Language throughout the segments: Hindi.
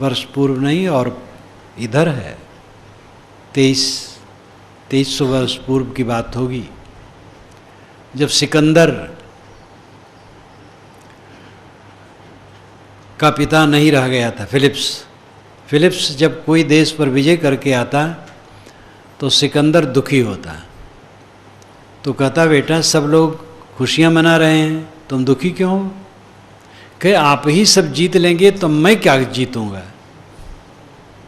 वर्ष पूर्व नहीं और इधर है 2300 वर्ष पूर्व की बात होगी, जब सिकंदर का पिता नहीं रह गया था फिलिप्स जब कोई देश पर विजय करके आता तो सिकंदर दुखी होता, तो कहता बेटा सब लोग खुशियां मना रहे हैं, तुम दुखी क्यों हो? कहे आप ही सब जीत लेंगे तो मैं क्या जीतूंगा?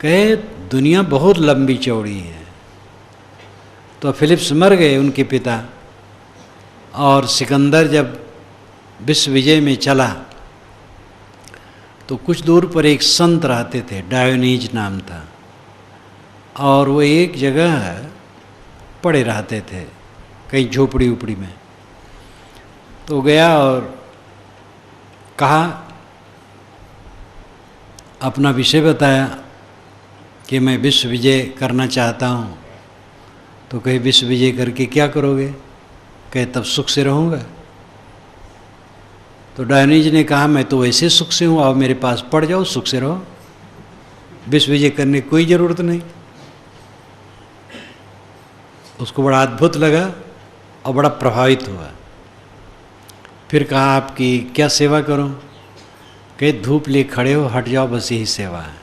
कहे दुनिया बहुत लंबी चौड़ी है। तो फिलिप्स मर गए उनके पिता, और सिकंदर जब विश्व विजय में चला तो कुछ दूर पर एक संत रहते थे, डायोनीज नाम था, और वो एक जगह पड़े रहते थे कहीं झोपड़ी उपड़ी में। तो गया और कहा, अपना विषय बताया कि मैं विश्व विजय करना चाहता हूँ। तो कहे विश्व विजय करके क्या करोगे? कहे तब सुख से रहूँगा। तो डायोनीज ने कहा मैं तो वैसे सुख से हूँ, आओ मेरे पास पड़ जाओ, सुख से रहो, विश्व विजय करने की कोई ज़रूरत नहीं। उसको बड़ा अद्भुत लगा और बड़ा प्रभावित हुआ। फिर कहा आपकी क्या सेवा करूं? कहे धूप लिए खड़े हो, हट जाओ, बस यही सेवा है।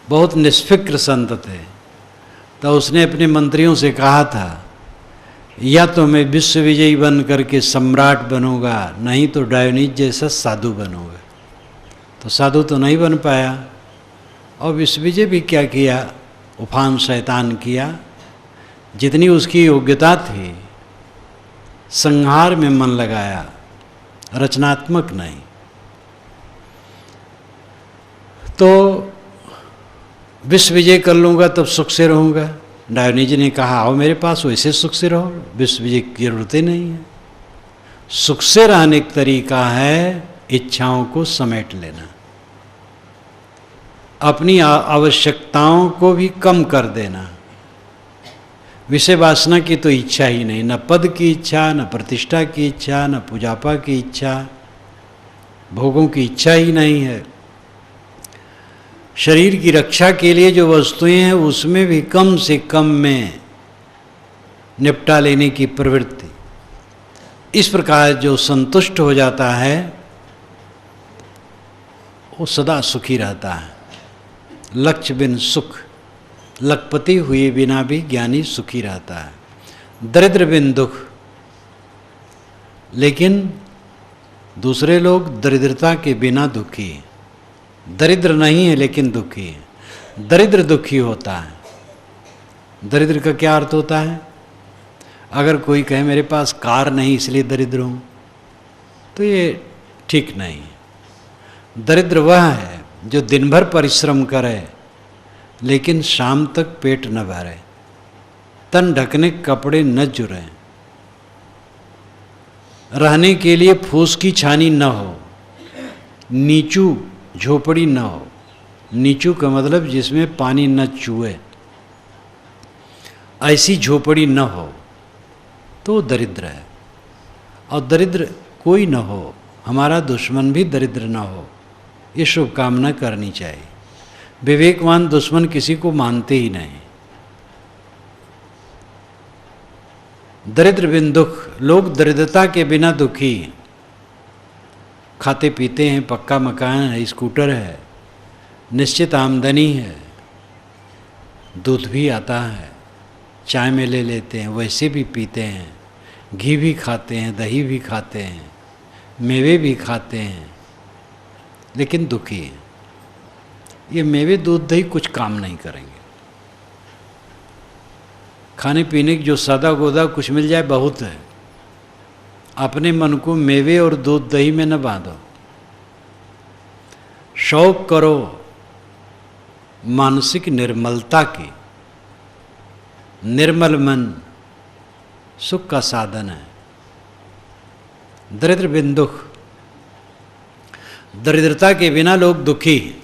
बहुत निष्फिक्र संत थे। तो उसने अपने मंत्रियों से कहा था या तो मैं विश्व विजयी बन करके सम्राट बनूंगा, नहीं तो डायोनीज जैसा साधु बनूंगा। तो साधु तो नहीं बन पाया, और विश्व विजय भी क्या किया, उफान शैतान किया। जितनी उसकी योग्यता थी संहार में मन लगाया, रचनात्मक नहीं। तो विश्व विजय कर लूँगा तब सुख से रहूँगा। डायोनीज ने कहा आओ मेरे पास, वैसे सुख से रहो, विश्व विजय की जरूरत ही नहीं है। सुख से रहने का तरीका है इच्छाओं को समेट लेना, अपनी आवश्यकताओं को भी कम कर देना। विषय वासना की तो इच्छा ही नहीं, न पद की इच्छा, न प्रतिष्ठा की इच्छा, न पूजापा की इच्छा, भोगों की इच्छा ही नहीं है। शरीर की रक्षा के लिए जो वस्तुएं हैं उसमें भी कम से कम में निपटा लेने की प्रवृत्ति। इस प्रकार जो संतुष्ट हो जाता है वो सदा सुखी रहता है। लक्ष्य बिन सुख, लखपति हुए बिना भी ज्ञानी सुखी रहता है। दरिद्र बिन दुख, लेकिन दूसरे लोग दरिद्रता के बिना दुखी हैं। दरिद्र नहीं है लेकिन दुखी है। दरिद्र दुखी होता है। दरिद्र का क्या अर्थ होता है? अगर कोई कहे मेरे पास कार नहीं इसलिए दरिद्र हूँ, तो ये ठीक नहीं। दरिद्र वह है जो दिन भर परिश्रम करे लेकिन शाम तक पेट न भरे, तन ढकने कपड़े न जुड़े, रहने के लिए फूस की छानी न हो, नीचू झोपड़ी न हो। नीचू का मतलब जिसमें पानी न चूहे, ऐसी झोपड़ी न हो तो दरिद्र है। और दरिद्र कोई न हो, हमारा दुश्मन भी दरिद्र न हो, ये शुभकामना करनी चाहिए। विवेकवान दुश्मन किसी को मानते ही नहीं। दरिद्र बिन दुख, लोग दरिद्रता के बिना दुखी हैं। खाते पीते हैं, पक्का मकान है, स्कूटर है, निश्चित आमदनी है, दूध भी आता है, चाय में ले लेते हैं, वैसे भी पीते हैं, घी भी खाते हैं, दही भी खाते हैं, मेवे भी खाते हैं, लेकिन दुखी हैं। ये मेवे दूध दही कुछ काम नहीं करेंगे। खाने पीने की जो सादा गोदा कुछ मिल जाए बहुत है। अपने मन को मेवे और दूध दही में न बांधो। शौक करो मानसिक निर्मलता की। निर्मल मन सुख का साधन है। दरिद्र बिन दुख, दरिद्रता के बिना लोग दुखी हैं।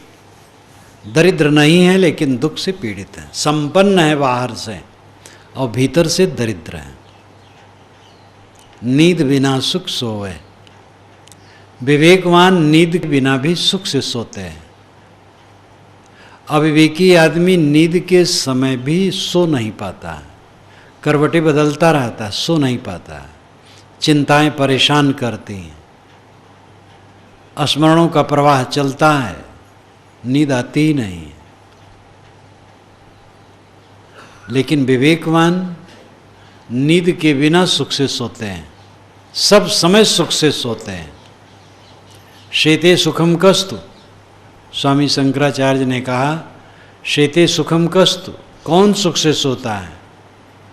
दरिद्र नहीं है लेकिन दुख से पीड़ित है। संपन्न है बाहर से और भीतर से दरिद्र है। नींद बिना सुख सोए, विवेकवान नींद के बिना भी सुख से सोते हैं। अविवेकी आदमी नींद के समय भी सो नहीं पाता, करवटें बदलता रहता, सो नहीं पाता, चिंताएं परेशान करती हैं, स्मरणों का प्रवाह चलता है, नींद आती ही नहीं है। लेकिन विवेकवान नींद के बिना सुख से सोते हैं, सब समय सुख से सोते हैं। शेते सुखम कस्तु, स्वामी शंकराचार्य ने कहा शेते सुखम कस्तु, कौन सुख से सोता है?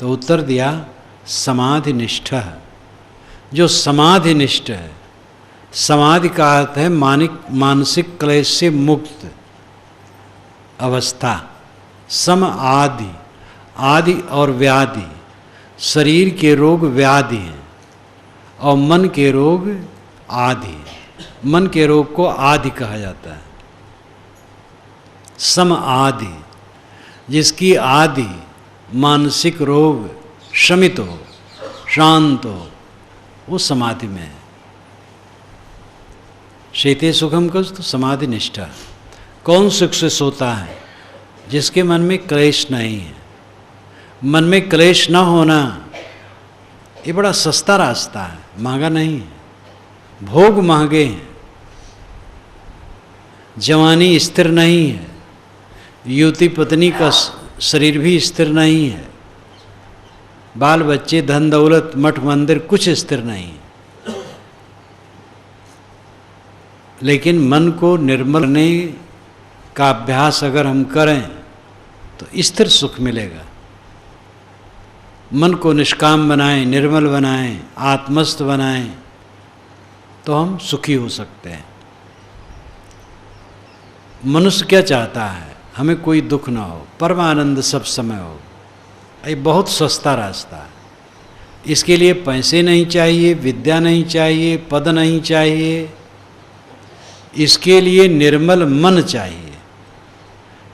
तो उत्तर दिया समाधि निष्ठ, जो समाधि निष्ठ है। समाधि का अर्थ है मानसिक क्लेश से मुक्त अवस्था। सम आदि, आदि और व्याधि, शरीर के रोग व्याधि हैं और मन के रोग आदि। मन के रोग को आदि कहा जाता है। सम आदि, जिसकी आदि मानसिक रोग शमित हो, शांत हो, वो समाधि में है। शेते सुखम कस्तु समाधि निष्ठा। कौन सुख से सोता है? जिसके मन में क्लेश नहीं है। मन में क्लेश न होना ये बड़ा सस्ता रास्ता है, महंगा नहीं है। भोग महंगे हैं, जवानी स्थिर नहीं है, युवती पत्नी का शरीर भी स्थिर नहीं है, बाल बच्चे धन दौलत मठ मंदिर कुछ स्थिर नहीं है। लेकिन मन को निर्मल करने का अभ्यास अगर हम करें तो स्थिर सुख मिलेगा। मन को निष्काम बनाएं, निर्मल बनाएं, आत्मस्थ बनाएं तो हम सुखी हो सकते हैं। मनुष्य क्या चाहता है? हमें कोई दुख ना हो, परमानंद सब समय हो। ये बहुत सस्ता रास्ता है। इसके लिए पैसे नहीं चाहिए, विद्या नहीं चाहिए, पद नहीं चाहिए। इसके लिए निर्मल मन चाहिए।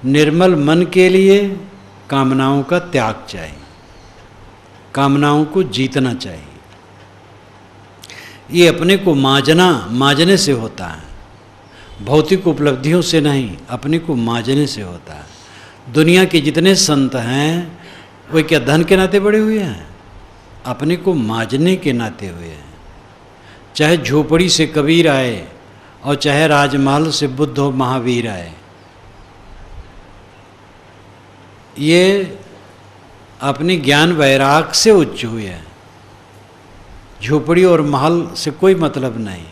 निर्मल मन के लिए कामनाओं का त्याग चाहिए, कामनाओं को जीतना चाहिए। ये अपने को मांजने से होता है, भौतिक उपलब्धियों से नहीं, अपने को मांजने से होता है। दुनिया के जितने संत हैं वे क्या धन के नाते बड़े हुए हैं? अपने को मांजने के नाते हुए हैं। चाहे झोपड़ी से कबीर आए और चाहे राजमहल से बुद्ध और महावीर आए, ये अपने ज्ञान वैराग से उच्च हुए हैं। झोपड़ी और महल से कोई मतलब नहीं।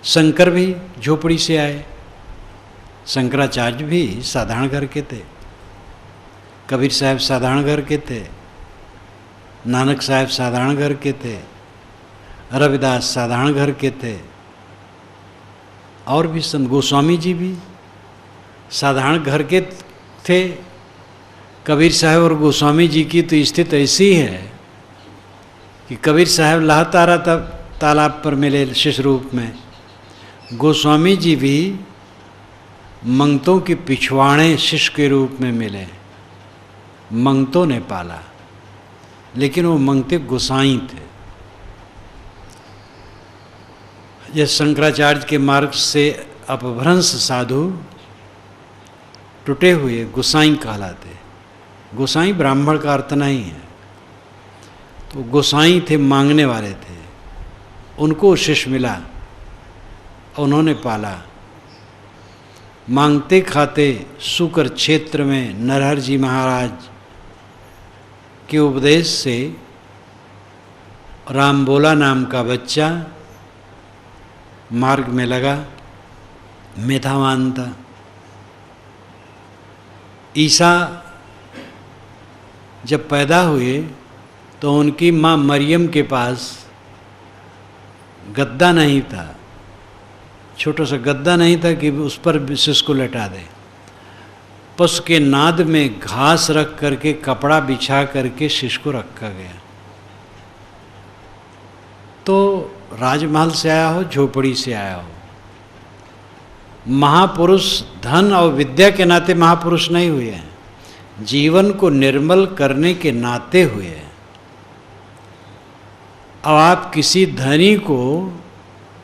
शंकर भी झोपड़ी से आए, शंकराचार्य भी साधारण घर के थे, कबीर साहब साधारण घर के थे, नानक साहब साधारण घर के थे, रविदास साधारण घर के थे, और भी संत गोस्वामी जी भी साधारण घर के थे। कबीर साहब और गोस्वामी जी की तो स्थिति ऐसी है कि कबीर साहब लाहतारा तब तालाब पर मिले शिष्य रूप में, गोस्वामी जी भी मंगतों के पिछवाड़े शिष्य के रूप में मिले। मंगतों ने पाला, लेकिन वो मंगते गोसाई थे। यह शंकराचार्य के मार्ग से अपभ्रंश साधु टूटे हुए गोसाई कहलाते। गोसाई ब्राह्मण का अर्थ नहीं है। तो गोसाई थे, मांगने वाले थे, उनको शिष्य मिला, उन्होंने पाला। मांगते खाते सुकर क्षेत्र में नरहर जी महाराज के उपदेश से रामबोला नाम का बच्चा मार्ग में लगा, मेधावान था। ईसा जब पैदा हुए तो उनकी माँ मरियम के पास गद्दा नहीं था, छोटा सा गद्दा नहीं था कि उस पर शिशु को लटा दे। पशु के नाद में घास रख करके कपड़ा बिछा करके शिशु को रखा गया। तो राजमहल से आया हो, झोपड़ी से आया हो, महापुरुष धन और विद्या के नाते महापुरुष नहीं हुए हैं, जीवन को निर्मल करने के नाते हुए हैं। अब आप किसी धनी को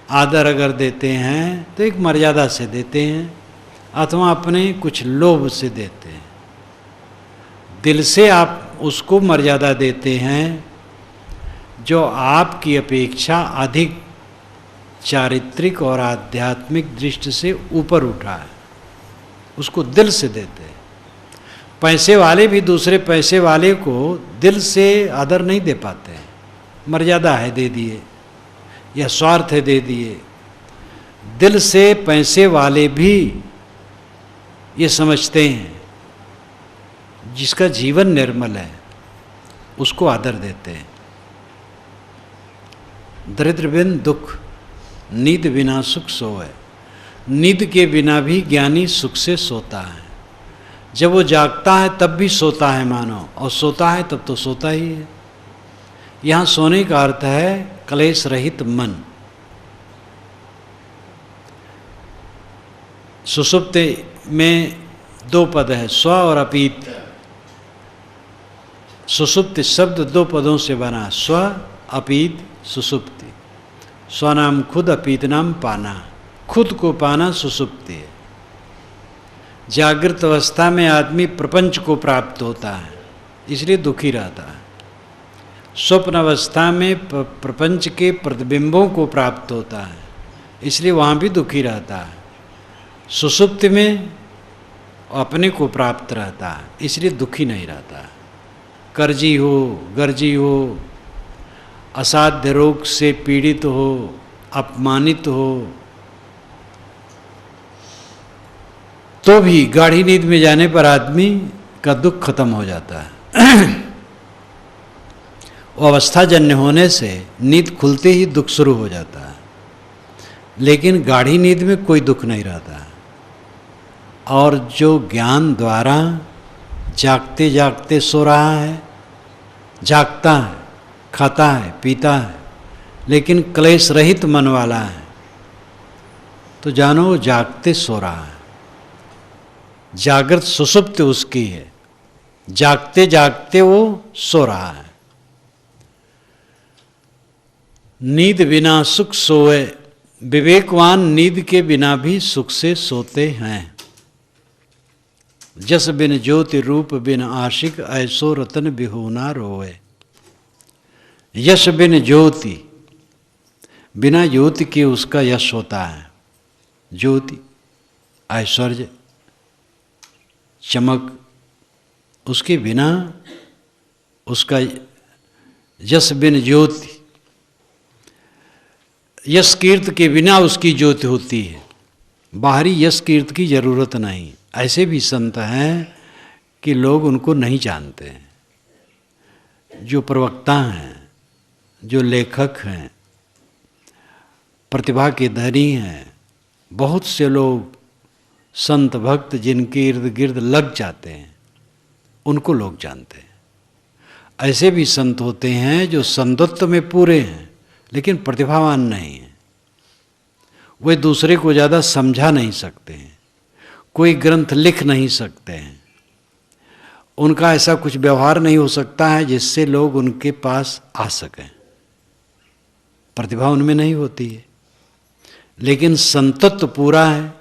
आदर अगर देते हैं तो एक मर्यादा से देते हैं, अथवा अपने कुछ लोभ से देते हैं। दिल से आप उसको मर्यादा देते हैं जो आपकी अपेक्षा अधिक चारित्रिक और आध्यात्मिक दृष्टि से ऊपर उठा है, उसको दिल से देते हैं। पैसे वाले भी दूसरे पैसे वाले को दिल से आदर नहीं दे पाते हैं, मर्यादा है दे दिए, या स्वार्थ है दे दिए। दिल से पैसे वाले भी ये समझते हैं जिसका जीवन निर्मल है उसको आदर देते हैं। दरिद्र बिन दुख, नींद बिना सुख सोए। नींद के बिना भी ज्ञानी सुख से सोता है। जब वो जागता है तब भी सोता है मानो, और सोता है तब तो सोता ही है। यहाँ सोने का अर्थ है क्लेश रहित मन। सुषुप्ति में दो पद है, स्व और अपीत। सुषुप्ति शब्द दो पदों से बना, स्व अपीत सुषुप्ति। स्व नाम खुद, अपीत नाम पाना। खुद को पाना सुषुप्ति है। जागृत अवस्था में आदमी प्रपंच को प्राप्त होता है, इसलिए दुखी रहता है। स्वप्न अवस्था में प्रपंच के प्रतिबिंबों को प्राप्त होता है, इसलिए वहाँ भी दुखी रहता है। सुषुप्ति में अपने को प्राप्त रहता है, इसलिए दुखी नहीं रहता। कर्जी हो, गर्जी हो, असाध्य रोग से पीड़ित हो, अपमानित हो, तो भी गाढ़ी नींद में जाने पर आदमी का दुख खत्म हो जाता है। वो अवस्थाजन्य होने से नींद खुलते ही दुख शुरू हो जाता है, लेकिन गाढ़ी नींद में कोई दुख नहीं रहता। और जो ज्ञान द्वारा जागते जागते सो रहा है, जागता है, खाता है, पीता है, लेकिन क्लेश रहित मन वाला है, तो जानो वो जागते सो रहा है। जागृत सुषुप्ति उसकी है, जागते जागते वो सो रहा है। नींद बिना सुख सोए। विवेकवान नींद के बिना भी सुख से सोते हैं। जस बिन ज्योति रूप बिन आशिक, ऐसो रतन बिहोना रोए। यश बिन ज्योति, बिना ज्योति के उसका यश होता है। ज्योति ऐश्वर्य, चमक, उसके बिना उसका यश बिन ज्योति, यश कीर्त के बिना उसकी ज्योति होती है। बाहरी यश कीर्त की जरूरत नहीं। ऐसे भी संत हैं कि लोग उनको नहीं जानते हैं, जो प्रवक्ता हैं, जो लेखक हैं, प्रतिभा के धनी हैं। बहुत से लोग संत भक्त जिनके इर्द गिर्द लग जाते हैं, उनको लोग जानते हैं। ऐसे भी संत होते हैं जो संतत्व में पूरे हैं लेकिन प्रतिभावान नहीं है। वे दूसरे को ज़्यादा समझा नहीं सकते हैं, कोई ग्रंथ लिख नहीं सकते हैं, उनका ऐसा कुछ व्यवहार नहीं हो सकता है जिससे लोग उनके पास आ सकें। प्रतिभा उनमें नहीं होती है, लेकिन संतत्व पूरा है।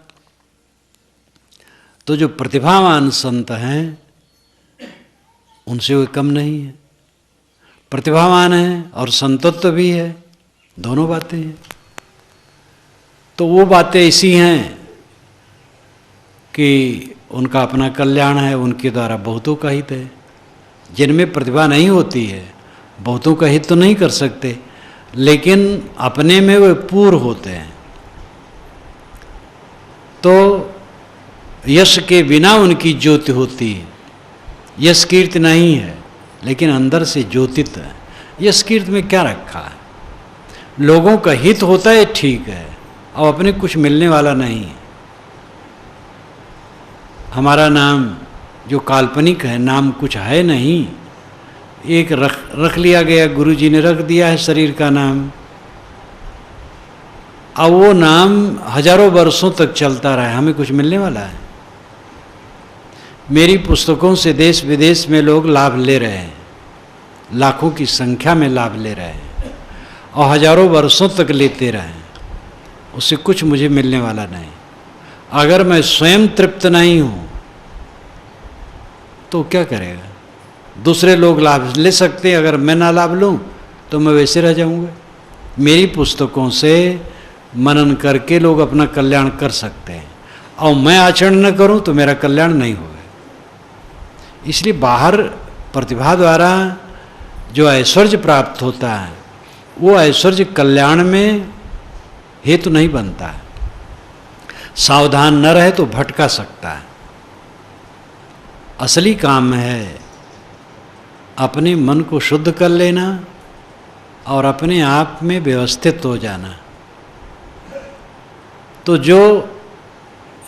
तो जो प्रतिभावान संत हैं उनसे कोई कम नहीं है। प्रतिभावान है और संतत्व भी है, दोनों बातें हैं। तो वो बातें ऐसी हैं कि उनका अपना कल्याण है, उनके द्वारा बहुतों का हित है। जिनमें प्रतिभा नहीं होती है बहुतों का हित तो नहीं कर सकते, लेकिन अपने में वे पूर्ण होते हैं। तो यश के बिना उनकी ज्योति होती है। यश कीर्ति नहीं है लेकिन अंदर से ज्योतित है। यश कीर्ति में क्या रखा है? लोगों का हित होता है, ठीक है, और अपने कुछ मिलने वाला नहीं है। हमारा नाम जो काल्पनिक है, नाम कुछ है नहीं, एक रख लिया गया, गुरुजी ने रख दिया है शरीर का नाम। अब वो नाम हजारों वर्षों तक चलता रहा है, हमें कुछ मिलने वाला है? मेरी पुस्तकों से देश विदेश में लोग लाभ ले रहे हैं, लाखों की संख्या में लाभ ले रहे हैं, और हजारों वर्षों तक लेते रहे। उससे कुछ मुझे मिलने वाला नहीं। अगर मैं स्वयं तृप्त नहीं हूँ तो क्या करेगा? दूसरे लोग लाभ ले सकते हैं, अगर मैं ना लाभ लूँ तो मैं वैसे रह जाऊँगा। मेरी पुस्तकों से मनन करके लोग अपना कल्याण कर सकते हैं, और मैं आचरण न करूं तो मेरा कल्याण नहीं होगा। इसलिए बाहर प्रतिभा द्वारा जो ऐश्वर्य प्राप्त होता है वो ऐश्वर्य कल्याण में हेतु नहीं बनता है। सावधान न रहे तो भटका सकता है। असली काम है अपने मन को शुद्ध कर लेना और अपने आप में व्यवस्थित हो जाना। तो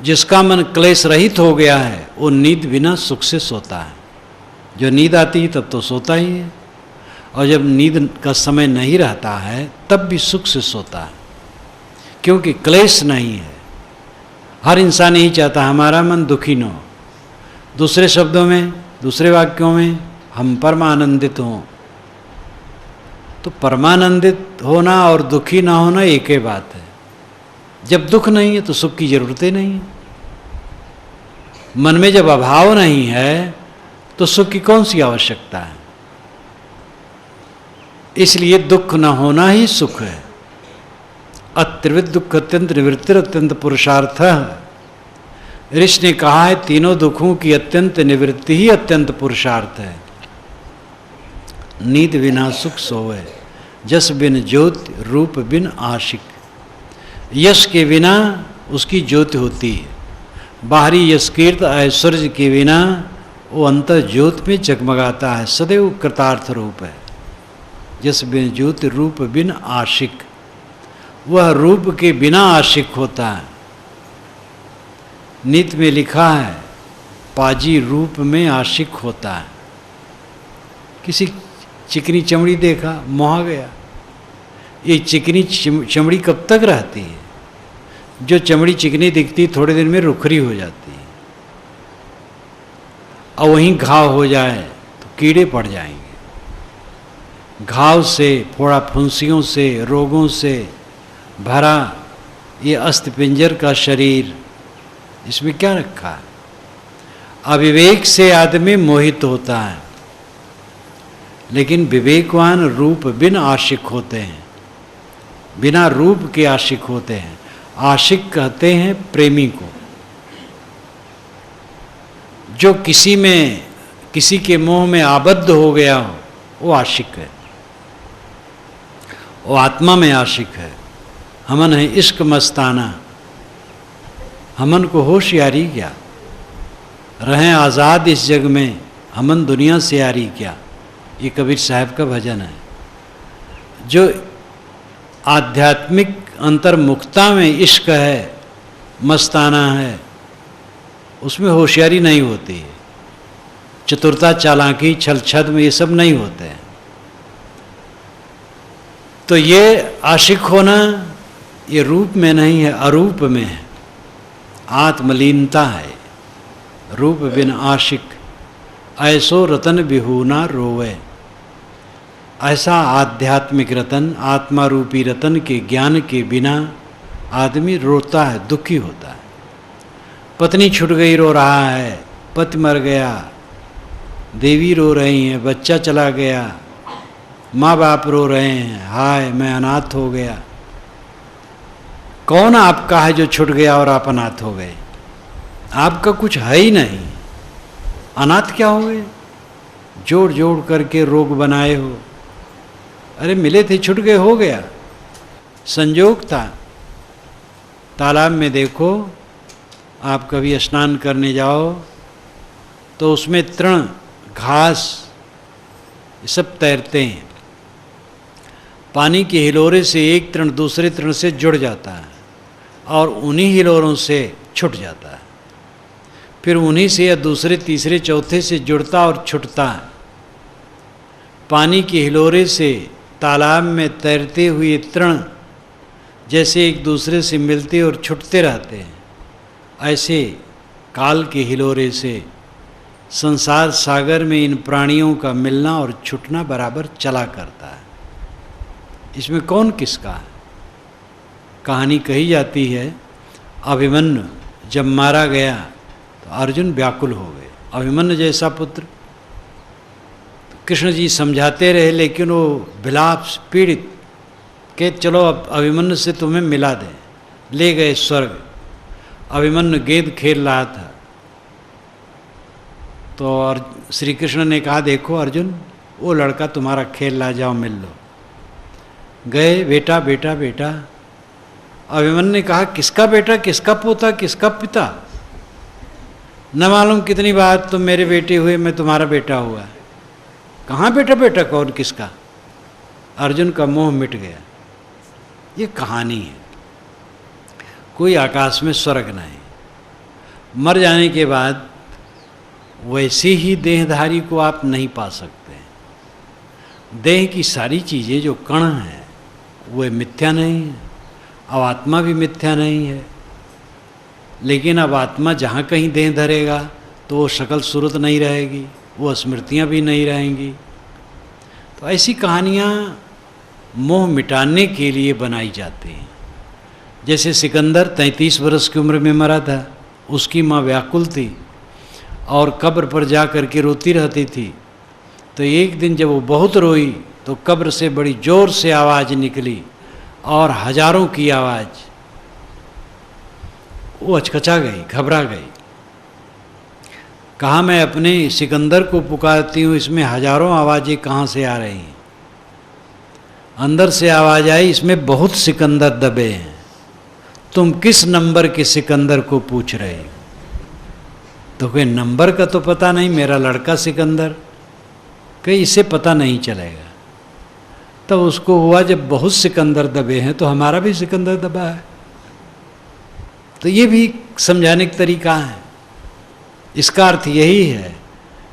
जिसका मन क्लेश रहित हो गया है वो नींद बिना सुख से सोता है। जो नींद आती है तब तो सोता ही है, और जब नींद का समय नहीं रहता है तब भी सुख से सोता है, क्योंकि क्लेश नहीं है। हर इंसान यही चाहता है हमारा मन दुखी न हो। दूसरे शब्दों में, दूसरे वाक्यों में, हम परमानंदित हों। तो परमानंदित होना और दुखी ना होना एक ही बात है। जब दुख नहीं है तो सुख की जरूरत ही नहीं है। मन में जब अभाव नहीं है तो सुख की कौन सी आवश्यकता है? इसलिए दुख न होना ही सुख है। अत्रिविद दुख अत्यंत निवृत्तिर अत्यंत पुरुषार्थ। ऋषि ने कहा है तीनों दुखों की अत्यंत निवृत्ति ही अत्यंत पुरुषार्थ है। नींद बिना सुख सोए, जस बिन ज्योति, रूप बिन आशिक। यश के बिना उसकी ज्योति होती है। बाहरी यश कीर्त ऐश्वर्य के बिना वो अंतर ज्योति में जगमगाता है, सदैव कृतार्थ रूप है। जस बिन ज्योति, रूप बिन आशिक। वह रूप के बिना आशिक होता है। नित्य में लिखा है पाजी रूप में आशिक होता है। किसी चिकनी चमड़ी देखा, मोहा गया। ये चिकनी चमड़ी कब तक रहती है? जो चमड़ी चिकनी दिखती थोड़े दिन में रुखरी हो जाती है, और वहीं घाव हो जाए तो कीड़े पड़ जाएंगे। घाव से, फोड़ा फुंसियों से, रोगों से भरा ये अस्थिपिंजर का शरीर, इसमें क्या रखा है? अविवेक से आदमी मोहित होता है, लेकिन विवेकवान रूप बिन आशिक होते हैं, बिना रूप के आशिक होते हैं। आशिक कहते हैं प्रेमी को। जो किसी के मोह में आबद्ध हो गया हो वो आशिक है, वो आत्मा में आशिक है। हमन है इश्क मस्ताना। हमन को होशियारी क्या, रहें आज़ाद इस जग में, हमन दुनिया से यारी क्या। ये कबीर साहब का भजन है। जो आध्यात्मिक अंतर्मुखता में इश्क है, मस्ताना है, उसमें होशियारी नहीं होती है। चतुरता, चालाकी, छल छद्म ये सब नहीं होते हैं। तो ये आशिक होना ये रूप में नहीं है, अरूप में है, आत्मलीनता है। रूप बिन आशिक, ऐसो रतन बिहूना रोवे। ऐसा आध्यात्मिक रतन, आत्मा रूपी रतन के ज्ञान के बिना आदमी रोता है, दुखी होता है। पत्नी छूट गई, रो रहा है। पति मर गया, देवी रो रही हैं। बच्चा चला गया, माँ बाप रो रहे हैं, हाय मैं अनाथ हो गया। कौन आपका है जो छूट गया और आप अनाथ हो गए? आपका कुछ है ही नहीं, अनाथ क्या हो गए? जोड़ जोड़ करके रोग बनाए हो। अरे मिले थे, छूट गए, हो गया, संयोग था। तालाब में देखो, आप कभी स्नान करने जाओ तो उसमें तृण, घास ये सब तैरते हैं। पानी के हिलोरे से एक तृण दूसरे तृण से जुड़ जाता है और उन्हीं हिलोरों से छूट जाता है। फिर उन्हीं से या दूसरे तीसरे चौथे से जुड़ता और छूटता है। पानी के हिलोरे से तालाब में तैरते हुए तृण जैसे एक दूसरे से मिलते और छूटते रहते हैं, ऐसे काल के हिलोरे से संसार सागर में इन प्राणियों का मिलना और छूटना बराबर चला करता है। इसमें कौन किसका है? कहानी कही जाती है, अभिमन्यु जब मारा गया तो अर्जुन व्याकुल हो गए। अभिमन्यु जैसा पुत्र, कृष्ण जी समझाते रहे लेकिन वो विलाप पीड़ित के चलो अब अभिमन्यु से तुम्हें मिला दें, ले गए स्वर्ग। अभिमन्यु गेंद खेल रहा था तो और श्री कृष्ण ने कहा देखो अर्जुन, वो लड़का तुम्हारा खेल ला, जाओ मिल लो। गए, बेटा बेटा बेटा। अभिमन्यु ने कहा किसका बेटा, किसका पोता, किसका पिता, न मालूम कितनी बार तुम मेरे बेटे हुए, मैं तुम्हारा बेटा हुआ। कहाँ बेटा बेटा कौन किसका। अर्जुन का मोह मिट गया। ये कहानी है, कोई आकाश में स्वर्ग नहीं। मर जाने के बाद वैसे ही देहधारी को आप नहीं पा सकते। देह की सारी चीज़ें जो कण हैं वो मिथ्या नहीं है, अब आत्मा भी मिथ्या नहीं है। लेकिन अब आत्मा जहाँ कहीं देह धरेगा तो वो शक्ल सूरत नहीं रहेगी, वो स्मृतियाँ भी नहीं रहेंगी। तो ऐसी कहानियाँ मोह मिटाने के लिए बनाई जाती हैं। जैसे सिकंदर 33 वर्ष की उम्र में मरा था, उसकी माँ व्याकुल थी और कब्र पर जा कर के रोती रहती थी। तो एक दिन जब वो बहुत रोई तो कब्र से बड़ी जोर से आवाज़ निकली और हजारों की आवाज़। वो अचकचा गई, घबरा गई। कहा मैं अपने सिकंदर को पुकारती हूँ, इसमें हजारों आवाज़ें कहाँ से आ रही हैं। अंदर से आवाज़ आई, इसमें बहुत सिकंदर दबे हैं, तुम किस नंबर के सिकंदर को पूछ रहे हो। तो कोई नंबर का तो पता नहीं, मेरा लड़का सिकंदर, कहीं इसे पता नहीं चलेगा। तब तो उसको हुआ जब बहुत सिकंदर दबे हैं तो हमारा भी सिकंदर दबा है। तो ये भी समझाने का तरीका है। इसका अर्थ यही है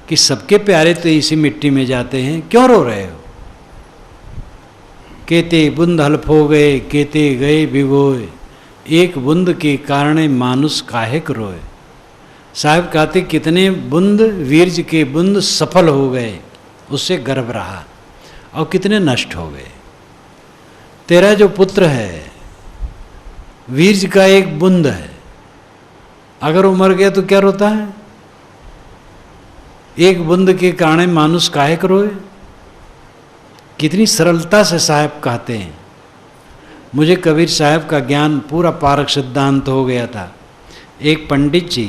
कि सबके प्यारे तो इसी मिट्टी में जाते हैं, क्यों रो रहे हो। केते बूंद हल्फ हो गए, केते गए भिगोए, एक बूंद के कारण मानुष काहेक रोए। साहब कहते कितने बूंद वीर्ज के बूंद सफल हो गए, उससे गर्भ रहा, और कितने नष्ट हो गए। तेरा जो पुत्र है वीर्ज का एक बूंद है, अगर वो मर गया तो क्या रोता है। एक बूंद के कारण मानुष काहे रोए। कितनी सरलता से साहब कहते हैं। मुझे कबीर साहब का ज्ञान पूरा पारक सिद्धांत हो गया था। एक पंडित जी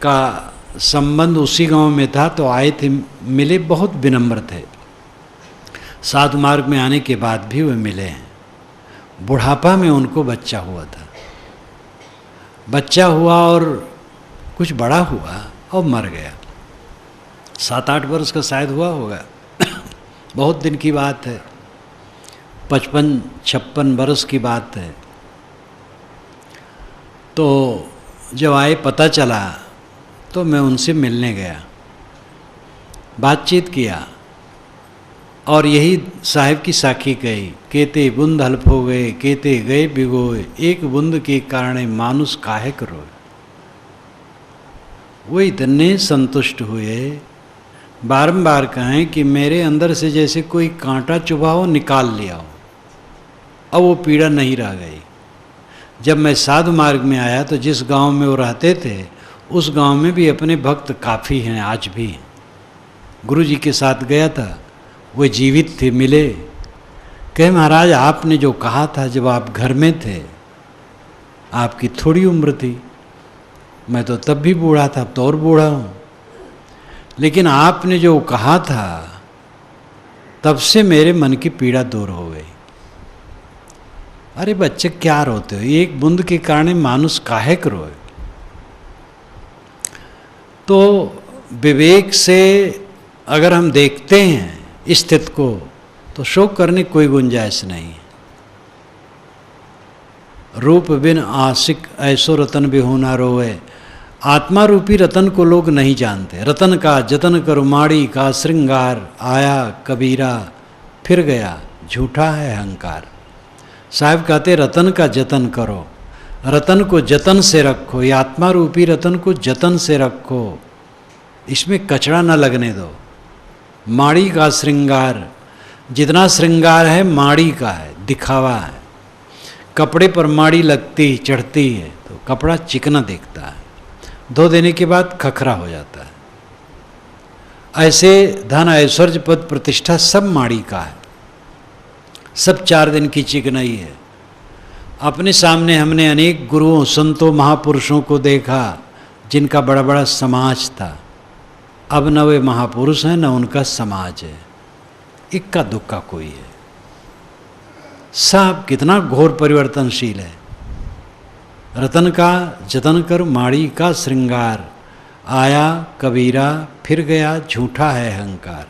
का संबंध उसी गांव में था, तो आए थे, मिले, बहुत विनम्र थे। साधु मार्ग में आने के बाद भी वे मिले हैं। बुढ़ापा में उनको बच्चा हुआ था, बच्चा हुआ और कुछ बड़ा हुआ और मर गया। 7-8 वर्ष का शायद हुआ होगा बहुत दिन की बात है, 55-56 वर्ष की बात है। तो जब आए पता चला तो मैं उनसे मिलने गया, बातचीत किया और यही साहिब की साखी कही, केते बूंद हल्फ हो गए, केते गए भिगोए, एक बूंद के कारण मानुष काहे रोए। वो इतने संतुष्ट हुए, बारंबार कहें कि मेरे अंदर से जैसे कोई कांटा चुभा हो, निकाल लिया हो, अब वो पीड़ा नहीं रह गई। जब मैं साधु मार्ग में आया तो जिस गांव में वो रहते थे उस गांव में भी अपने भक्त काफ़ी हैं, आज भी। गुरु जी के साथ गया था, वो जीवित थे, मिले। कहे महाराज आपने जो कहा था जब आप घर में थे, आपकी थोड़ी उम्र थी, मैं तो तब भी बूढ़ा था, अब तो और बूढ़ा हूँ, लेकिन आपने जो कहा था तब से मेरे मन की पीड़ा दूर हो गई। अरे बच्चे क्या रोते हो, एक बूंद के कारण मानुष काहे रोए। तो विवेक से अगर हम देखते हैं स्थिति को तो शोक करने कोई गुंजाइश नहीं है। रूप बिन आशिक ऐसो रतन बिहुना रोए। आत्मा रूपी रतन को लोग नहीं जानते। रतन का जतन करो माड़ी का श्रृंगार, आया कबीरा फिर गया झूठा है अहंकार। साहब कहते रतन का जतन करो, रतन को जतन से रखो, ये आत्मा रूपी रतन को जतन से रखो, इसमें कचरा न लगने दो। माड़ी का श्रृंगार, जितना श्रृंगार है माड़ी का है, दिखावा है। कपड़े पर माड़ी लगती चढ़ती है तो कपड़ा चिकना दिखता है, धो देने के बाद खखरा हो जाता है। ऐसे धन ऐश्वर्य पद प्रतिष्ठा सब माड़ी का है, सब 4 दिन की चिकनाई है। अपने सामने हमने अनेक गुरुओं संतों महापुरुषों को देखा जिनका बड़ा बड़ा समाज था। अब न वे महापुरुष हैं न उनका समाज है, इक्का दुक्का कोई है। सब कितना घोर परिवर्तनशील है। रतन का जतन कर माड़ी का श्रृंगार, आया कबीरा फिर गया झूठा है अहंकार।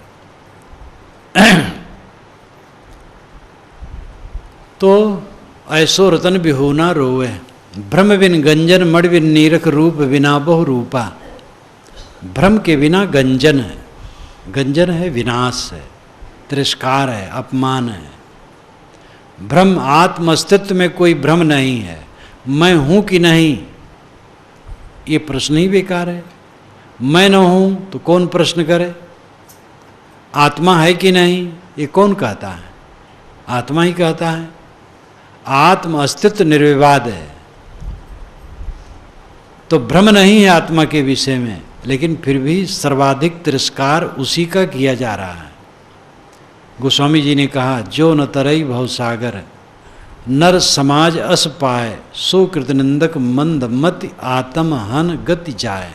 तो ऐसो रतन बिहोना रोवे, भ्रम बिन गंजन मड़ बिन नीरख रूप बिना बहु रूपा। भ्रम के बिना गंजन है, गंजन है विनाश है, तिरस्कार है, अपमान है। भ्रम आत्म अस्तित्व में कोई भ्रम नहीं है। मैं हूं कि नहीं ये प्रश्न ही बेकार है। मैं न हूं तो कौन प्रश्न करे। आत्मा है कि नहीं ये कौन कहता है, आत्मा ही कहता है। आत्म अस्तित्व निर्विवाद है। तो भ्रम नहीं है आत्मा के विषय में, लेकिन फिर भी सर्वाधिक तिरस्कार उसी का किया जा रहा है। गोस्वामी जी ने कहा, जो न तरई भवसागर नर समाज अस पाए, सो कृतनिंदक मंद मति आत्म हन गति जाए।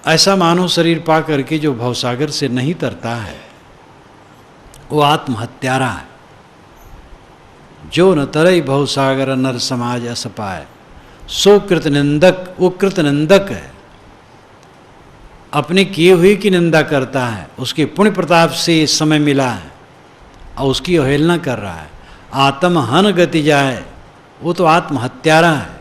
ऐसा मानव शरीर पा करके जो भवसागर से नहीं तरता है वो आत्महत्यारा है। जो न तरई भवसागर नर समाज अस पाए, सो कृतनिंदक, वो कृतनिंदक है। अपने किए हुए की निंदा करता है, उसके पुण्य प्रताप से इस समय मिला है और उसकी अवहेलना कर रहा है। आत्म हन गति जाए, वो तो आत्महत्यारा है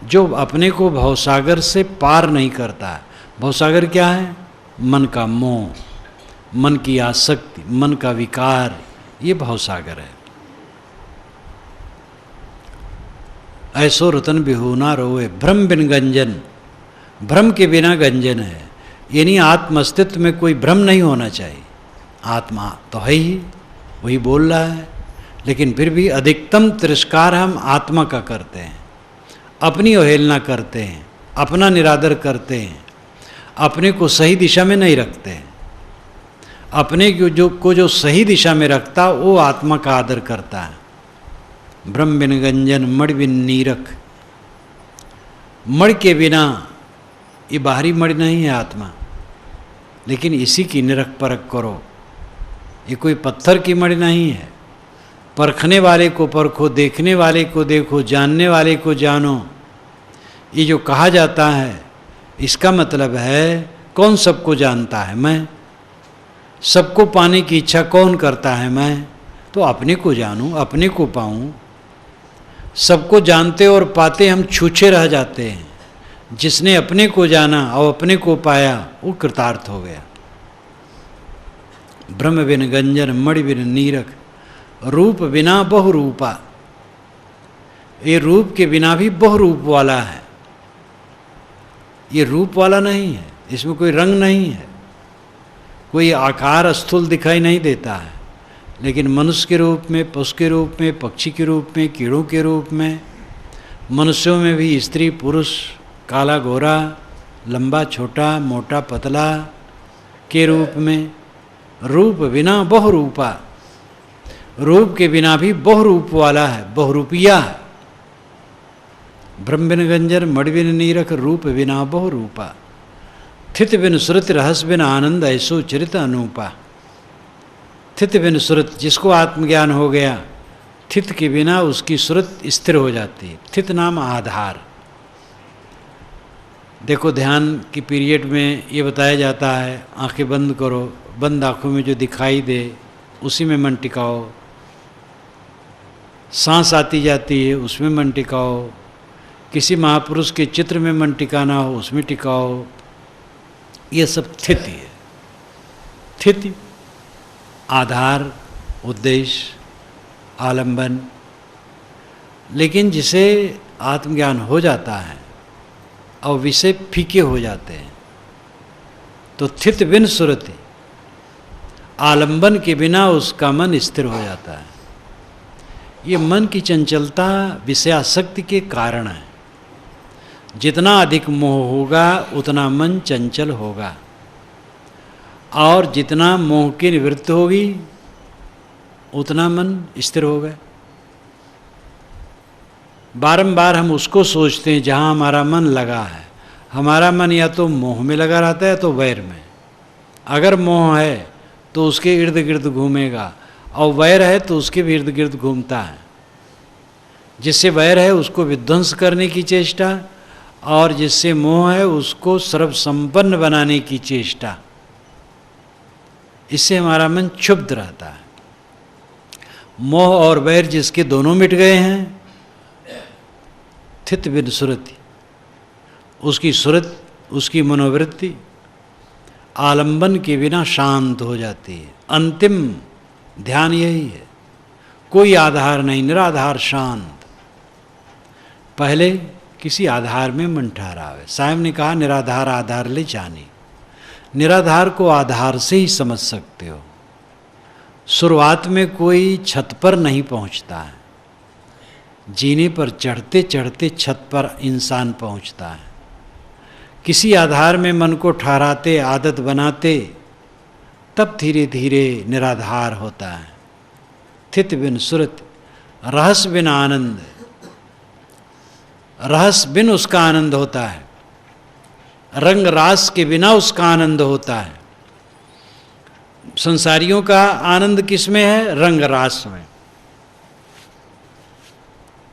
जो अपने को भवसागर से पार नहीं करता है। भवसागर क्या है? मन का मोह, मन की आसक्ति, मन का विकार, ये भवसागर है। ऐसो रतन बिहोना रोए, भ्रम बिन गंजन, भ्रम के बिना गंजन है। यानी आत्म अस्तित्व में कोई भ्रम नहीं होना चाहिए। आत्मा तो है ही, वही बोल रहा है, लेकिन फिर भी अधिकतम तिरस्कार हम आत्मा का करते हैं, अपनी अवहेलना करते हैं, अपना निरादर करते हैं, अपने को सही दिशा में नहीं रखते हैं। अपने को जो सही दिशा में रखता वो आत्मा का आदर करता है। ब्रह्म बिन गंजन मड़ बिन नीरख, मड़ के बिना, ये बाहरी मड़ नहीं है आत्मा, लेकिन इसी की निरख परख करो। ये कोई पत्थर की मड़ नहीं है। परखने वाले को परखो, देखने वाले को देखो, जानने वाले को जानो। ये जो कहा जाता है इसका मतलब है कौन सबको जानता है? मैं। सबको पाने की इच्छा कौन करता है? मैं। तो अपने को जानूं, अपने को पाऊं। सबको जानते और पाते हम छूछे रह जाते हैं। जिसने अपने को जाना और अपने को पाया वो कृतार्थ हो गया। ब्रह्म बिन गंजन मणि बिन नीरख, रूप बिना बहुरूपा। ये रूप के बिना भी बहुरूप वाला है। ये रूप वाला नहीं है, इसमें कोई रंग नहीं है, कोई आकार स्थूल दिखाई नहीं देता है, लेकिन मनुष्य के रूप में, पशु के रूप में, पक्षी के रूप में, कीड़ों के रूप में, मनुष्यों में भी स्त्री पुरुष, काला गोरा, लंबा छोटा, मोटा पतला के रूप में। रूप बिना बहुरूपा, रूप के बिना भी बहुरूप वाला है, बहुरूपिया है। ब्रह्म बिन गंजन मणि बिन नीरख, रूप बिना बहुरूपा। थित बिन सुरत रहस बिन आनंद, ऐसो चरित अनूपा। थित बिन सुरत, जिसको आत्मज्ञान हो गया, थित के बिना उसकी सुरत स्थिर हो जाती है। थित नाम आधार। देखो ध्यान की पीरियड में ये बताया जाता है, आंखें बंद करो, बंद आँखों में जो दिखाई दे उसी में मन टिकाओ। सांस आती जाती है उसमें मन टिकाओ। किसी महापुरुष के चित्र में मन टिकाना हो उसमें टिकाओ। ये सब स्थिति है। स्थिति, आधार, उद्देश्य, आलंबन। लेकिन जिसे आत्मज्ञान हो जाता है और विषय फीके हो जाते हैं तो स्थित बिन सुरति, आलंबन के बिना उसका मन स्थिर हो जाता है। ये मन की चंचलता विषयासक्ति के कारण है। जितना अधिक मोह होगा उतना मन चंचल होगा, और जितना मोह की निवृत्ति होगी उतना मन स्थिर होगा। बारंबार हम उसको सोचते हैं जहाँ हमारा मन लगा है। हमारा मन या तो मोह में लगा रहता है तो वैर में। अगर मोह है तो उसके इर्द गिर्द घूमेगा, और वैर है तो उसके भी इर्द गिर्द घूमता है। जिससे वैर है उसको विध्वंस करने की चेष्टा, और जिससे मोह है उसको सर्वसंपन्न बनाने की चेष्टा। इससे हमारा मन क्षुब्ध रहता है। मोह और वैर जिसके दोनों मिट गए हैं, स्थित बिन सुरति, उसकी सुरत, उसकी मनोवृत्ति आलंबन के बिना शांत हो जाती है। अंतिम ध्यान यही है, कोई आधार नहीं, निराधार शांत। पहले किसी आधार में मन ठहरावे। साहब ने कहा निराधार आधार ले जानी। निराधार को आधार से ही समझ सकते हो। शुरुआत में कोई छत पर नहीं पहुंचता है, जीने पर चढ़ते चढ़ते छत पर इंसान पहुंचता है। किसी आधार में मन को ठहराते, आदत बनाते, तब धीरे धीरे निराधार होता है। स्थित बिन सुरत, रहस्य बिन आनंद, रहस्य बिन उसका आनंद होता है। रंग रास के बिना उसका आनंद होता है। संसारियों का आनंद किस में है? रंग रास में।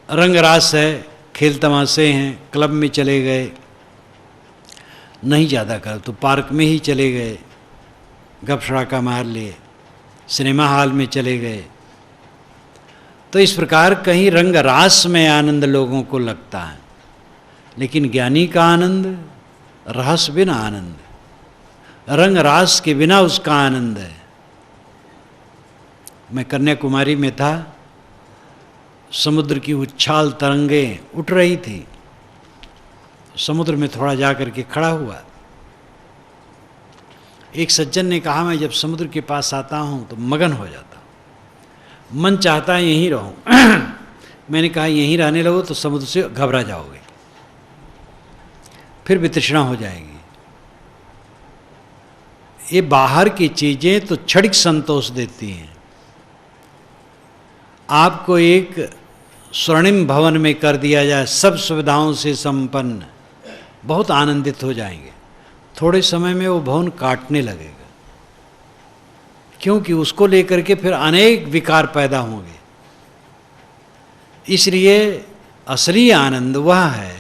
रंग रास है, खेल तमाशे हैं, क्लब में चले गए, नहीं ज़्यादा कर तो पार्क में ही चले गए, गप शड़ाका मार लिए, सिनेमा हॉल में चले गए। तो इस प्रकार कहीं रंग रास में आनंद लोगों को लगता है। लेकिन ज्ञानी का आनंद रहस्य बिना आनंद, रंग रास के बिना उसका आनंद है। मैं कन्याकुमारी में था, समुद्र की उछाल तरंगें उठ रही थी। समुद्र में थोड़ा जा कर के खड़ा हुआ। एक सज्जन ने कहा मैं जब समुद्र के पास आता हूँ तो मगन हो जाता हूँ, मन चाहता है यहीं रहूँ। मैंने कहा यहीं रहने लगो तो समुद्र से घबरा जाओगे, फिर वितृष्णा हो जाएगी। ये बाहर की चीज़ें तो क्षणिक संतोष देती हैं। आपको एक स्वर्णिम भवन में कर दिया जाए, सब सुविधाओं से संपन्न, बहुत आनंदित हो जाएंगे। थोड़े समय में वो भवन काटने लगेगा, क्योंकि उसको लेकर के फिर अनेक विकार पैदा होंगे। इसलिए असली आनंद वह है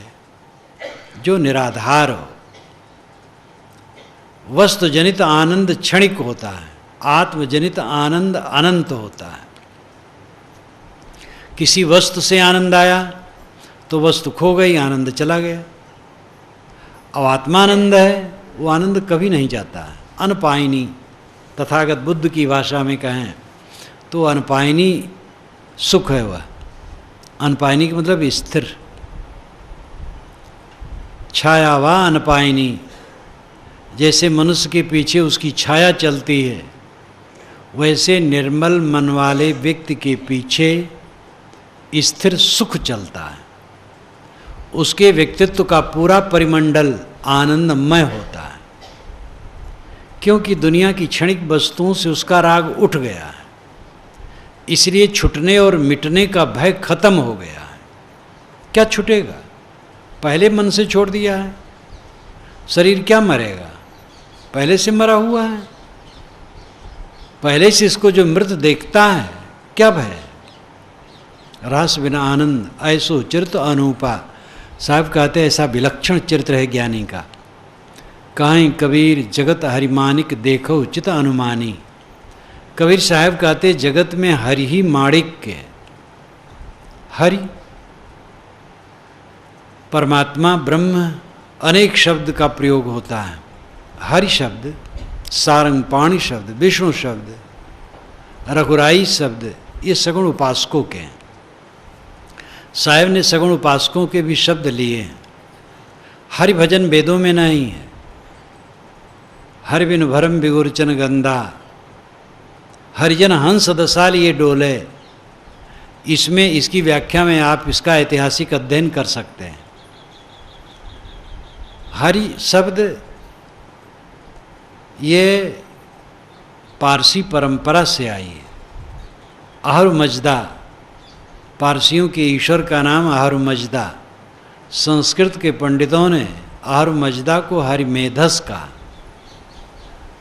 जो निराधार हो। वस्तुजनित आनंद क्षणिक होता है, आत्मजनित आनंद अनंत होता है। किसी वस्तु से आनंद आया तो वस्तु खो गई, आनंद चला गया। अब आत्मानंद है, वो आनंद कभी नहीं जाता है। अनपायनी, तथागत बुद्ध की भाषा में कहें तो अनपायनी सुख है वह। अनपायनी का मतलब स्थिर, छाया वा अनपायनी। जैसे मनुष्य के पीछे उसकी छाया चलती है, वैसे निर्मल मन वाले व्यक्ति के पीछे स्थिर सुख चलता है। उसके व्यक्तित्व का पूरा परिमंडल आनंदमय होता है, क्योंकि दुनिया की क्षणिक वस्तुओं से उसका राग उठ गया है। इसलिए छूटने और मिटने का भय खत्म हो गया है। क्या छूटेगा? पहले मन से छोड़ दिया है। शरीर क्या मरेगा? पहले से मरा हुआ है। पहले से इसको जो मृत देखता है, क्या भय? रस बिना आनंद ऐसो चरित्र अनूपा। साहब कहते हैं ऐसा विलक्षण चरित्र है ज्ञानी का। कहीं कबीर जगत हरिमानिक देखो चित अनुमानी। कबीर साहब कहते जगत में हरि ही माणिक्य। हरि परमात्मा ब्रह्म अनेक शब्द का प्रयोग होता है। हरि शब्द, सारंग पाणी शब्द, विष्णु शब्द, रघुराई शब्द, ये सगुण उपासकों के हैं। साहेब ने सगुण उपासकों के भी शब्द लिए हैं। हरि भजन वेदों में नहीं है। हरि बिन भरम बिगुरचन गंदा, हरिजन हंस दसाल ये डोले, इसमें इसकी व्याख्या में आप इसका ऐतिहासिक अध्ययन कर सकते हैं। हरि शब्द ये पारसी परंपरा से आई है। अहर मजदा, पारसियों के ईश्वर का नाम अहर मजदा। संस्कृत के पंडितों ने अहर मजदा को हरि मेधस कहा।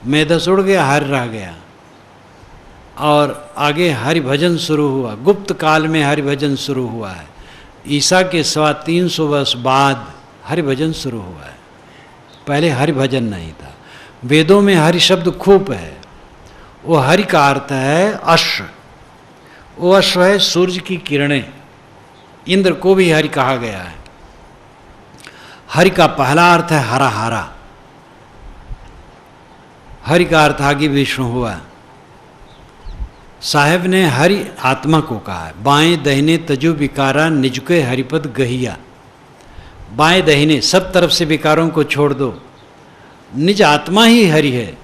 मेधस उड़ गया, हरि रह गया, और आगे हरि भजन शुरू हुआ। गुप्त काल में हरि भजन शुरू हुआ है। ईसा के 350 वर्ष बाद हरि भजन शुरू हुआ है, पहले हरि भजन नहीं था। वेदों में हरि शब्द खूब है। वो हरि का अर्थ है अश्व। वो अश्व है सूर्य की किरणें। इंद्र को भी हरि कहा गया है। हरि का पहला अर्थ है हरा हरा। हरि का अर्थ आगे विष्णु हुआ। साहेब ने हरि आत्मा को कहा है। बाएं दहिने तजु विकारा निजुके हरिपद गहिया। बाएं दहिने सब तरफ से विकारों को छोड़ दो, निज आत्मा ही हरि है,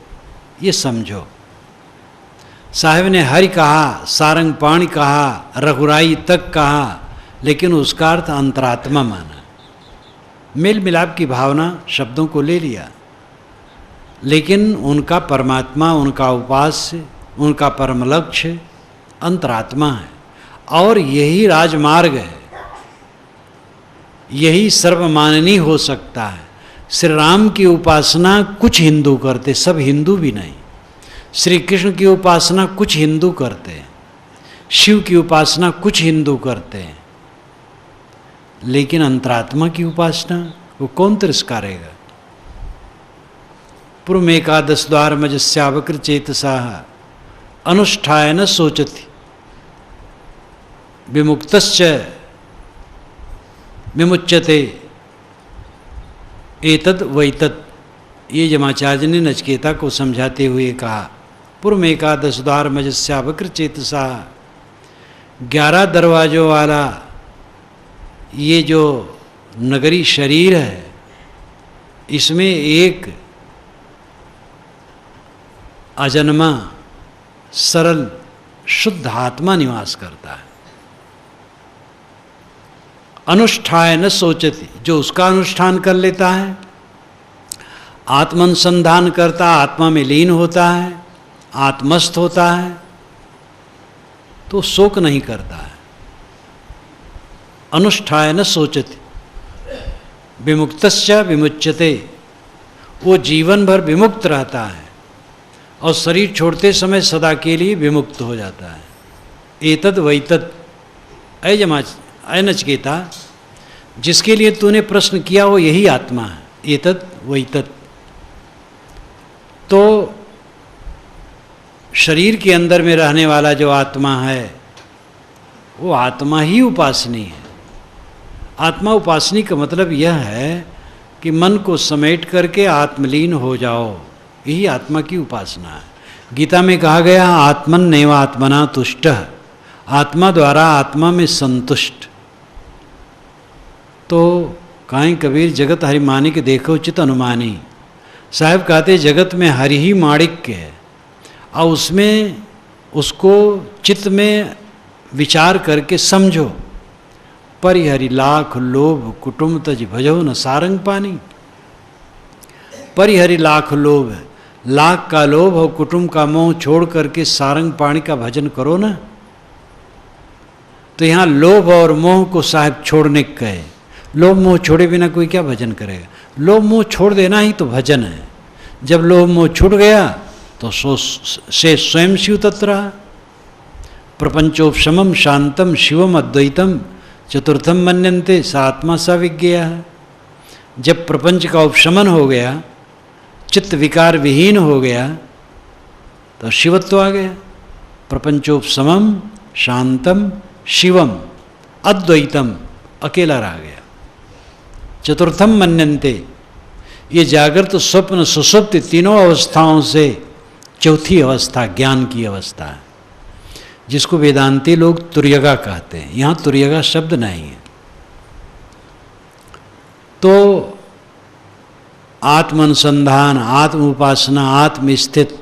ये समझो। साहेब ने हरि कहा, सारंग पाणी कहा, रघुराई तक कहा, लेकिन उसका अर्थ अंतरात्मा माना। मेल मिलाप की भावना शब्दों को ले लिया, लेकिन उनका परमात्मा, उनका उपास्य, उनका परम लक्ष्य अंतरात्मा है। और यही राजमार्ग है, यही सर्वमाननीय हो सकता है। श्री राम की उपासना कुछ हिंदू करते, सब हिंदू भी नहीं। श्री कृष्ण की उपासना कुछ हिंदू करते हैं, शिव की उपासना कुछ हिंदू करते हैं, लेकिन अंतरात्मा की उपासना वो कौन तिरस्कारेगा। पूर्व एकादश द्वार मजस्यावक्र चेतसा अनुष्ठाय न सोचति विमुक्तश्च विमुच्यते एतद वैतद। ये जमाचार्य ने नचिकेता को समझाते हुए कहा, पूर्व एकादश द्वार मजस्यावक्र चेतसा, 11 दरवाजों वाला ये जो नगरी शरीर है, इसमें एक अजन्मा सरल शुद्ध आत्मा निवास करता है। अनुष्ठाय न सोचती, जो उसका अनुष्ठान कर लेता है, आत्मानुसंधान करता, आत्मा में लीन होता है, आत्मस्थ होता है, तो शोक नहीं करता है। अनुष्ठाय न सोचति विमुक्तश्च विमुच्यते, वो जीवन भर विमुक्त रहता है और शरीर छोड़ते समय सदा के लिए विमुक्त हो जाता है। एतद वैतद, अय नचिकेता, जिसके लिए तूने प्रश्न किया वो यही आत्मा है। एतद वैतद, तो शरीर के अंदर में रहने वाला जो आत्मा है वो आत्मा ही उपासनी है। आत्मा उपासनी का मतलब यह है कि मन को समेट करके आत्मलीन हो जाओ, यही आत्मा की उपासना है। गीता में कहा गया, आत्मन नैव आत्मना तुष्टः, आत्मा द्वारा आत्मा में संतुष्ट। तो काई कबीर जगत हरि मानिक देखो चित अनुमानी। साहब कहते जगत में हरि ही माणिक्य है, और उसमें उसको चित्त में विचार करके समझो। परिहरि लाख लोभ कुटुम्ब तज भजो न सारंग पानी। परिहरि लाख लोभ है, लाख का लोभ और कुटुंब का मोह छोड़ करके सारंग पाणी का भजन करो ना। तो यहाँ लोभ और मोह को साहब छोड़ने कहे। लोभ मोह छोड़े बिना कोई क्या भजन करेगा। लोभ मोह छोड़ देना ही तो भजन है। जब लोभ मोह छूट गया तो से स्वयं शिव तत्र रहा। प्रपंचोपशमम शांतम शिवम अद्वैतम चतुर्थम मन्यन्ते सा आत्मा सा विज्ञेयः। जब प्रपंच का उपशमन हो गया, चित्त विकार विहीन हो गया, तो शिवत्व आ गया। प्रपंचोपशमम शांतम शिवम अद्वैतम, अकेला रह गया। चतुर्थम मन्यन्ते, ये जागृत स्वप्न सुषुप्ति तीनों अवस्थाओं से चौथी अवस्था ज्ञान की अवस्था है, जिसको वेदांती लोग तुर्यगा कहते हैं। यहाँ तुर्यगा शब्द नहीं है। तो आत्म अनुसंधान, आत्म उपासना, आत्म स्थित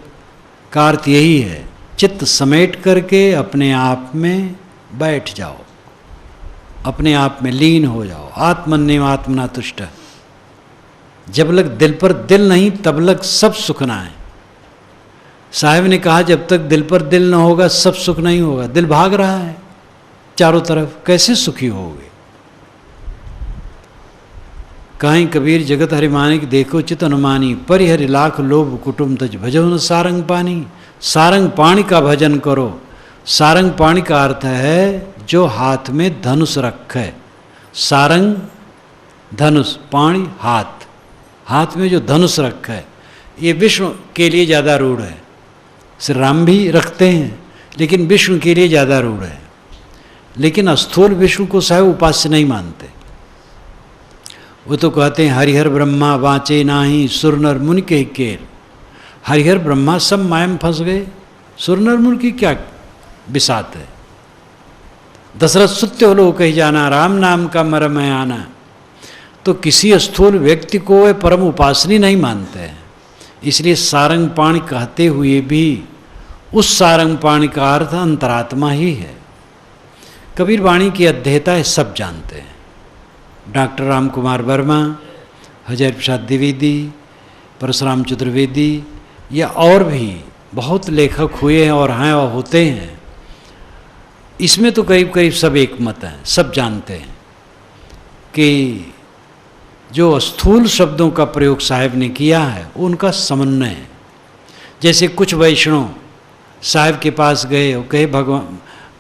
का अर्थ यही है। चित्त समेट करके अपने आप में बैठ जाओ, अपने आप में लीन हो जाओ। आत्मन्येव आत्मना तुष्ट। जब लग दिल पर दिल नहीं तब लग सब सुख ना है। साहब ने कहा जब तक दिल पर दिल न होगा सब सुख नहीं होगा। दिल भाग रहा है चारों तरफ, कैसे सुखी होगे? कहीं कबीर जगत हरिमानिक देखो चित अनुमानी, परिहरि लाख लोभ कुटुम तज भजो न सारंग पानी। सारंग पाणी का भजन करो। सारंग पाणी का अर्थ है जो हाथ में धनुष रखे। सारंग धनुष, पाणी हाथ, हाथ में जो धनुष रखा है। ये विष्णु के लिए ज़्यादा रूढ़ है। श्री राम भी रखते हैं लेकिन विष्णु के लिए ज़्यादा रूढ़ है। लेकिन स्थूल विष्णु को साहब उपास्य नहीं मानते। वो तो कहते हैं हरिहर ब्रह्मा वाचे नाही सुर नर मुनि के केर। हरिहर ब्रह्मा सब माया में फंस गए, सुर नर मुनि की क्या बिसात है। दशरथ सुत्य लोग कही जाना, राम नाम का मरम है आना। तो किसी स्थूल व्यक्ति को वे परम उपासनी नहीं मानते हैं। इसलिए सारंग पाणी कहते हुए भी उस सारंग पाणी का अर्थ अंतरात्मा ही है। कबीर वाणी की अध्येता है, सब जानते हैं। डॉक्टर राम कुमार वर्मा, हजारी प्रसाद द्विवेदी, परशुराम चतुर्वेदी या और भी बहुत लेखक हुए हैं और हैं और होते हैं। इसमें तो करीब करीब सब एक मत हैं, सब जानते हैं कि जो स्थूल शब्दों का प्रयोग साहब ने किया है वो उनका समन्वय है। जैसे कुछ वैष्णव साहब के पास गए और कहे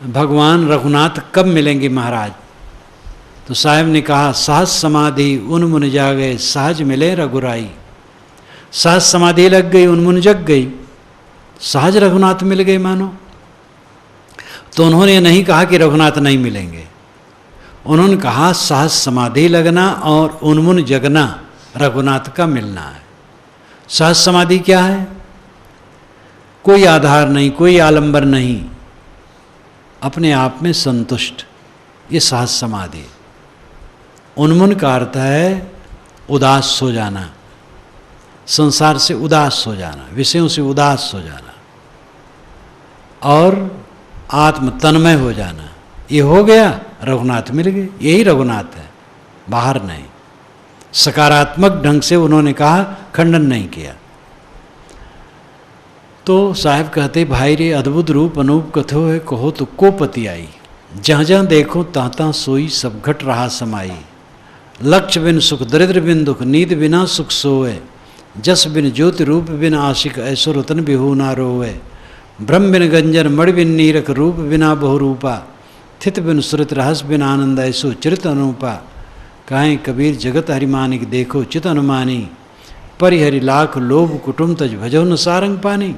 भगवान रघुनाथ कब मिलेंगे महाराज? तो साहब ने कहा सहज समाधि उन मुन जागे सहज मिले रघुराई। सहज समाधि लग गई, उन मुन जग गई, सहज रघुनाथ मिल गए मानो। तो उन्होंने नहीं कहा कि रघुनाथ नहीं मिलेंगे, उन्होंने कहा सहज समाधि लगना और उन्मुन जगना रघुनाथ का मिलना है। सहज समाधि क्या है? कोई आधार नहीं, कोई आलंबर नहीं, अपने आप में संतुष्ट, ये सहज समाधि। उन्मुन का अर्थ है उदास हो जाना, संसार से उदास हो जाना, विषयों से उदास हो जाना और आत्म तन्मय हो जाना। ये हो गया, रघुनाथ मिल गए। यही रघुनाथ है, बाहर नहीं। सकारात्मक ढंग से उन्होंने कहा, खंडन नहीं किया। तो साहब कहते भाई रे अद्भुत रूप अनूप कथो है, कहो तो को पति आई। जहाँ जहाँ देखो तहाँ तहाँ सोई, सब घट रहा समाई। लक्ष्य बिन सुख दरिद्र बिन दुख, नींद बिना सुख सोए। जस बिन ज्योति रूप बिन आशिक, ऐसो रतन बिहू ना रोवे। ब्रह्म बिन गंजन मणि बिन नीरक, रूप बिना बहुरूपा। स्थित बिन सुरत रहस बिन आनंद, ऐसो चिरित अनुपा। कहें कबीर जगत हरिमानिक देखो चित अनुमानी। परिहरि लाख लोभ कुटुम तज भजो न सारंग पानी।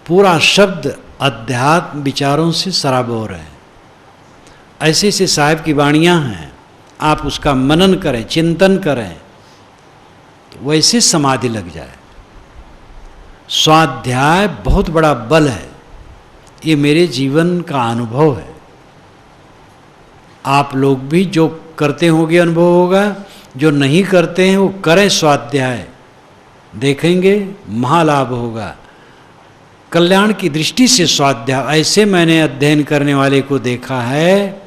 पूरा शब्द अध्यात्म विचारों से सराबोर है। ऐसे ऐसे साहिब की वाणियाँ हैं, आप उसका मनन करें, चिंतन करें तो वैसे समाधि लग जाए। स्वाध्याय बहुत बड़ा बल है, ये मेरे जीवन का अनुभव है। आप लोग भी जो करते होंगे अनुभव होगा, जो नहीं करते हैं वो करें स्वाध्याय, देखेंगे महालाभ होगा। कल्याण की दृष्टि से स्वाध्याय, ऐसे मैंने अध्ययन करने वाले को देखा है,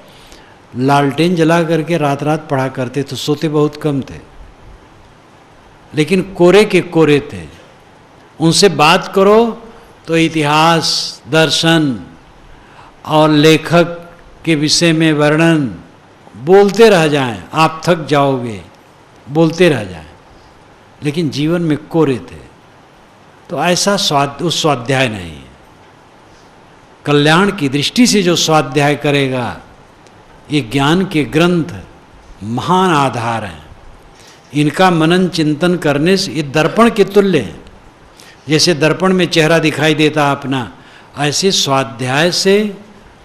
लालटेन जला करके रात रात पढ़ा करते तो सोते बहुत कम थे, लेकिन कोरे के कोरे थे। उनसे बात करो तो इतिहास, दर्शन और लेखक के विषय में वर्णन बोलते रह जाएं, आप थक जाओगे, बोलते रह जाएं, लेकिन जीवन में कोरे थे। तो ऐसा उस स्वाध्याय नहीं है। कल्याण की दृष्टि से जो स्वाध्याय करेगा, ये ज्ञान के ग्रंथ महान आधार हैं। इनका मनन चिंतन करने से ये दर्पण के तुल्य हैं। जैसे दर्पण में चेहरा दिखाई देता अपना, ऐसे स्वाध्याय से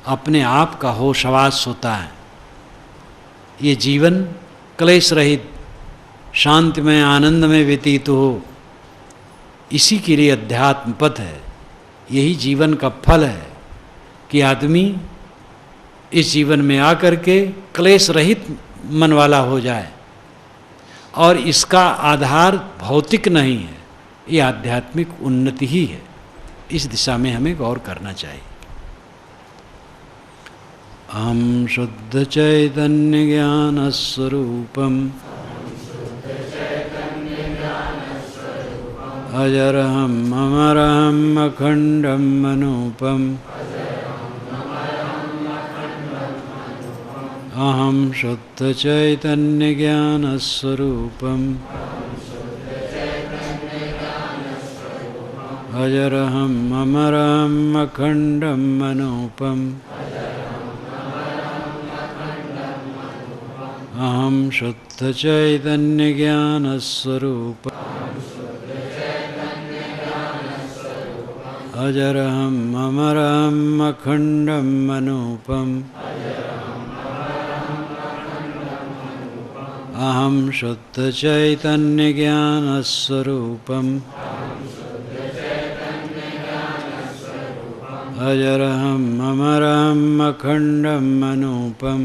अपने आप का होशवास होता है। ये जीवन क्लेश रहित, शांतिमय, आनंद में व्यतीत हो, इसी के लिए अध्यात्म पथ है। यही जीवन का फल है कि आदमी इस जीवन में आकर के क्लेश रहित मन वाला हो जाए। और इसका आधार भौतिक नहीं है, ये आध्यात्मिक उन्नति ही है। इस दिशा में हमें गौर करना चाहिए। अहम शुद्ध चैतन्य ज्ञान स्वरूपम अजरहम अमरहम अखंडम अनूपम अहम शुद्ध चैतन्य ज्ञान स्वरूपम अजरहम अमरहम अखंडम अनूपम अहम शुद्ध चैतन्य ज्ञान स्वरूपम अजरहम अमरहम अखंडम अनूपम अहम शुद्ध चैतन्य ज्ञान स्वरूपम अजरहम अमरहम अखंडम अनूपम